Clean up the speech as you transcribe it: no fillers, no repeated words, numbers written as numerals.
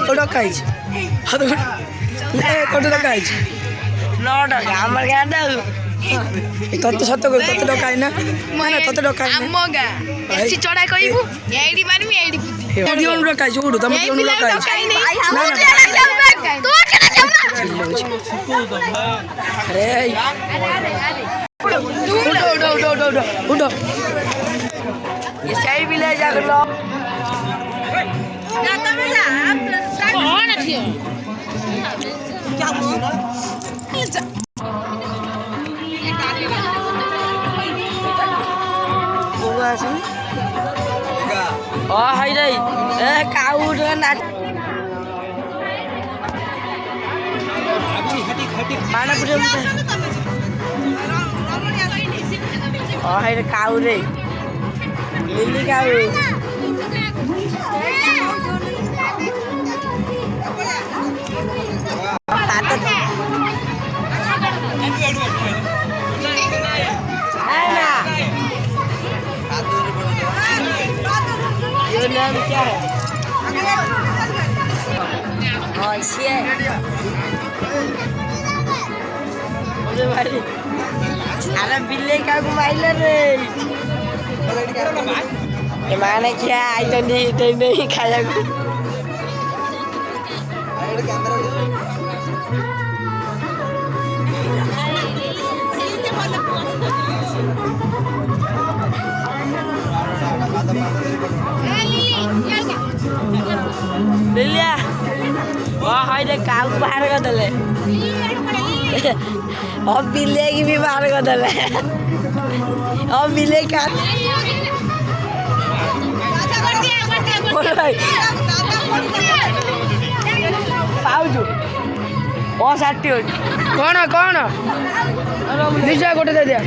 কত টাকা আছে কত টাকা আছে 9 টাকা আমার গাঁটা তত সত কত টাকা আইনা মানে কত টাকা আইনা ଆମ ଗାଁ ବେଶୀ ଚଢା କହିବୁ ଏଇଠି ମାରିବି ଏଇଠି ଏଠି ଅନୁ টাকা আছে উড়ু তুমি কি অনু টাকা আছে আরে উঠো ये सही भी ले जा लो कौन है क्या बोल ओ हाय रे ए काऊ ना माना पुरे ओ हाय रे काऊ रे लिली काऊ ये नाम क्या है भाई अरे बिल्ले का घुमाइल रे माने क्या आई तो नहीं खाया लिलिया हाय रे काऊ को बाहर कर देले और बिल्ले की भी बाहर कर देले और बिल्ले का पाउजु ओ साटी कौन निशा गोटे दे दिया